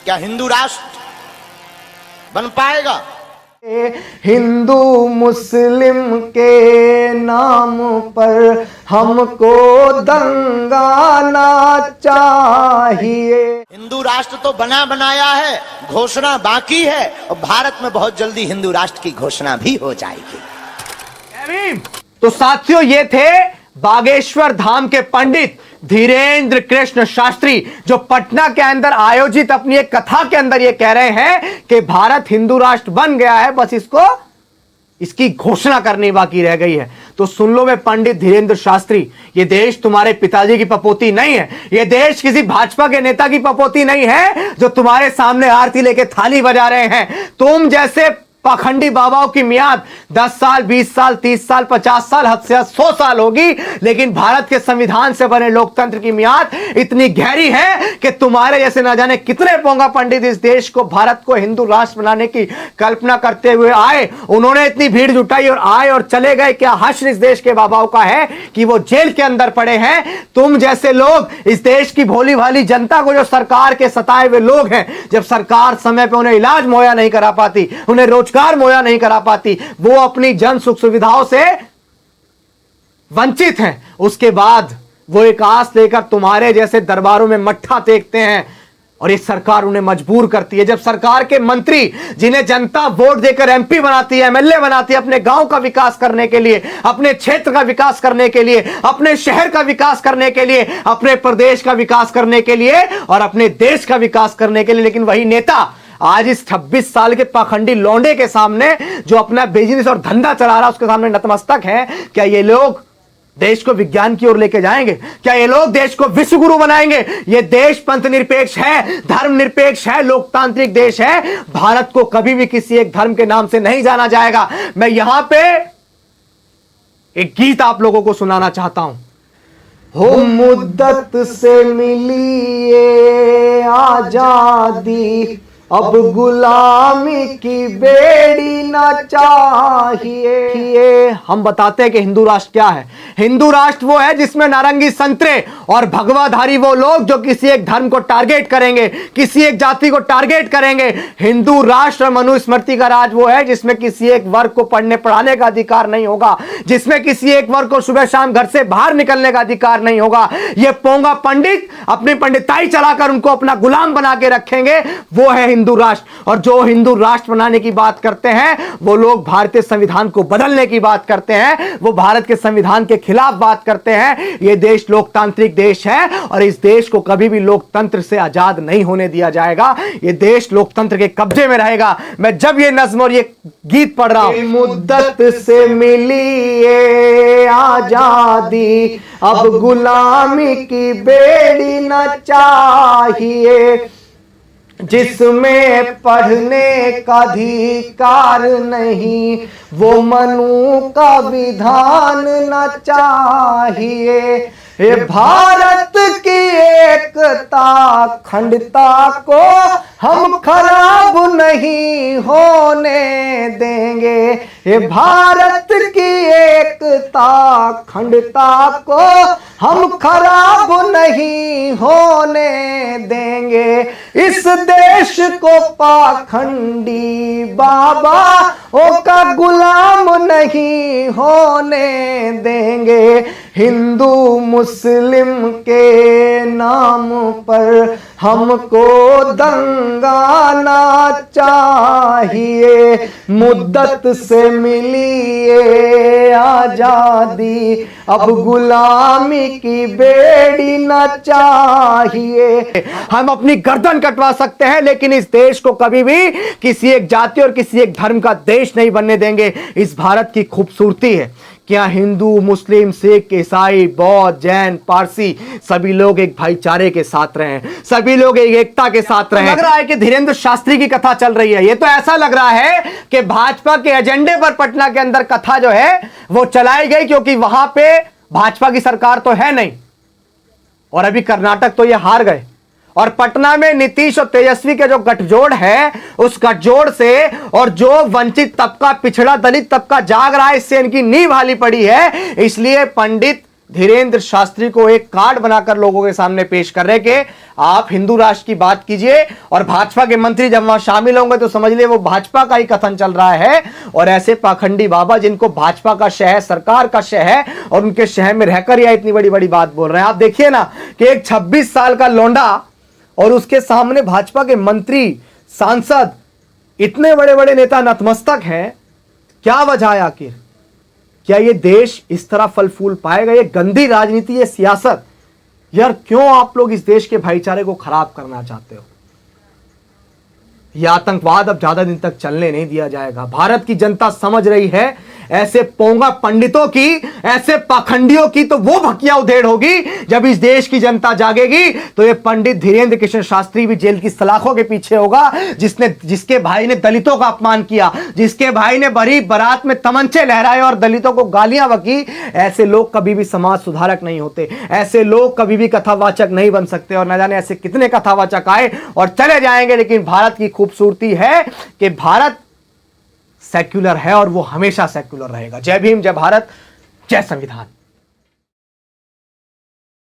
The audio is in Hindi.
क्या हिंदू राष्ट्र बन पाएगा? हिंदू मुस्लिम के नाम पर हमको दंगा ना चाहिए। हिंदू राष्ट्र तो बना बनाया है, घोषणा बाकी है, और भारत में बहुत जल्दी हिंदू राष्ट्र की घोषणा भी हो जाएगी। तो साथियों, ये थे बागेश्वर धाम के पंडित धीरेंद्र कृष्ण शास्त्री, जो पटना के अंदर आयोजित अपनी एक कथा के अंदर ये कह रहे हैं कि भारत हिंदू राष्ट्र बन गया है, बस इसकी घोषणा करनी बाकी रह गई है। तो सुन लो वे पंडित धीरेंद्र शास्त्री, ये देश तुम्हारे पिताजी की पपोती नहीं है, ये देश किसी भाजपा के नेता की पपोती नहीं है जो तुम्हारे सामने आरती लेके थाली बजा रहे हैं। तुम जैसे पाखंडी बाबाओं की मियाद 10 साल, 20 साल, 30 साल, 50 साल, हद से 100 साल होगी, लेकिन भारत के संविधान से बने लोकतंत्र की मियाद इतनी गहरी है कि तुम्हारे जैसे ना जाने कितने पोंगा पंडित इस देश को, भारत को हिंदू राष्ट्र बनाने की कल्पना करते हुए आए। उन्होंने इतनी भीड़ जुटाई और आए और चले गए। क्या हश्र इस देश के बाबाओं का है कि वो जेल के अंदर पड़े हैं? तुम जैसे लोग इस देश की भोली भाली जनता को, जो सरकार के सताए हुए लोग हैं, जब सरकार समय पर उन्हें इलाज मुहैया नहीं करा पाती, उन्हें रोजगार मुहैया नहीं करा पाती, वो अपनी जन सुख सुविधाओं से वंचित हैं, उसके बाद वो एक आस लेकर तुम्हारे जैसे दरबारों में मट्ठा टेकते हैं और ये सरकार उन्हें मजबूर करती है। जब सरकार के मंत्री, जिन्हें जनता वोट देकर एमपी बनाती है, एमएलए बनाती है, अपने गांव का विकास करने के लिए, अपने क्षेत्र का विकास करने के लिए, अपने शहर का विकास करने के लिए, अपने प्रदेश का विकास करने के लिए और अपने देश का विकास करने के लिए, लेकिन वही नेता आज इस 26 साल के पाखंडी लौंडे के सामने, जो अपना बिजनेस और धंधा चला रहा है, उसके सामने नतमस्तक है। क्या ये लोग देश को विज्ञान की ओर लेके जाएंगे? क्या ये लोग देश को विश्व गुरु बनाएंगे? ये देश पंथ निरपेक्ष है, धर्म निरपेक्ष है, लोकतांत्रिक देश है। भारत को कभी भी किसी एक धर्म के नाम से नहीं जाना जाएगा। मैं यहां पे एक गीत आप लोगों को सुनाना चाहता हूं। हो मुद्दत से मिली ये आजादी, अब गुलामी की बेड़ी ना चाहिए। हम बताते हैं कि हिंदू राष्ट्र क्या है। हिंदू राष्ट्र वो है जिसमें नारंगी संतरे और भगवाधारी वो लोग जो किसी एक धर्म को टारगेट करेंगे, किसी एक जाति को टारगेट करेंगे। हिंदू राष्ट्र मनुस्मृति का राज वो है जिसमें किसी एक वर्ग को पढ़ने पढ़ाने का अधिकार नहीं होगा, जिसमें किसी एक वर्ग को सुबह शाम घर से बाहर निकलने का अधिकार नहीं होगा। ये पोंगा पंडित अपनी पंडिताई चलाकर उनको अपना गुलाम बना के रखेंगे, वो है हिंदू राष्ट्र। और जो हिंदू राष्ट्र बनाने की बात करते हैं, वो लोग भारतीय संविधान को बदलने की बात करते हैं, वो भारत के संविधान के खिलाफ बात करते हैं। ये देश लोकतांत्रिक देश है और इस देश को कभी भी लोकतंत्र से आजाद नहीं होने दिया जाएगा। ये देश लोकतंत्र के कब्जे में रहेगा। मैं जब ये नज्म और ये गीत पढ़ रहा हूं, मुद्दत से मिली ये आजादी, अब गुलामी की बेड़ी न चाहिए, जिसमें पढ़ने का अधिकार नहीं, वो मनु का विधान न चाहिए। ये भारत की एकता अखंडता को हम खराब नहीं होने देंगे। ये भारत की एकता अखंडता को हम खराब नहीं होने देंगे। इस देश को पाखंडी बाबा का गुलाम नहीं होने देंगे। हिंदू मुस्लिम के नाम पर हमको दंगा ना चाहिए, मुद्दत से मिली ये आजादी, अब गुलामी की बेड़ी न चाहिए। हम अपनी गर्दन कटवा सकते हैं, लेकिन इस देश को कभी भी किसी एक जाति और किसी एक धर्म का देश नहीं बनने देंगे। इस भारत की खूबसूरती है क्या हिंदू, मुस्लिम, सिख, ईसाई, बौद्ध, जैन, पारसी सभी लोग एक भाईचारे के साथ रहे, सभी लोग एक एकता के साथ रहे। लग रहा है कि धीरेंद्र शास्त्री की कथा चल रही है। ये तो ऐसा लग रहा है कि भाजपा के एजेंडे पर पटना के अंदर कथा जो है वो चलाई गई, क्योंकि वहां पे भाजपा की सरकार तो है नहीं और अभी कर्नाटक तो ये हार गए और पटना में नीतीश और तेजस्वी के जो गठजोड़ है, उस गठजोड़ से और जो वंचित तबका, पिछड़ा दलित तबका जाग रहा है, इससे इनकी नींव हाली पड़ी है। इसलिए पंडित धीरेन्द्र शास्त्री को एक कार्ड बनाकर लोगों के सामने पेश कर रहे कि आप हिंदू राष्ट्र की बात कीजिए, और भाजपा के मंत्री जब वहां शामिल होंगे तो समझ लिए वो भाजपा का ही कथन चल रहा है। और ऐसे पाखंडी बाबा जिनको भाजपा का शह है, सरकार का शह है, और उनके शह में रहकर यह इतनी बड़ी बड़ी बात बोल रहे हैं। आप देखिए ना कि एक 26 साल का लौंडा और उसके सामने भाजपा के मंत्री, सांसद, इतने बड़े बड़े नेता नतमस्तक हैं। क्या वजह है आखिर? क्या ये देश इस तरह फल फूल पाएगा? ये गंदी राजनीति, ये सियासत, यार क्यों आप लोग इस देश के भाईचारे को खराब करना चाहते हो? यह आतंकवाद अब ज्यादा दिन तक चलने नहीं दिया जाएगा। भारत की जनता समझ रही है ऐसे पोंगा पंडितों की, ऐसे पाखंडियों की तो वो भकिया उधेड़ होगी जब इस देश की जनता जागेगी। तो ये पंडित धीरेन्द्र कृष्ण शास्त्री भी जेल की सलाखों के पीछे होगा, जिसके भाई ने दलितों का अपमान किया, जिसके भाई ने बड़ी बारात में तमंचे लहराए और दलितों को गालियां बकी। ऐसे लोग कभी भी समाज सुधारक नहीं होते, ऐसे लोग कभी भी कथावाचक नहीं बन सकते। और न जाने ऐसे कितने कथावाचक आए और चले जाएंगे, लेकिन भारत की खूबसूरती है कि भारत सेक्युलर है और वो हमेशा सेक्युलर रहेगा। जय भीम, जय भारत, जय संविधान।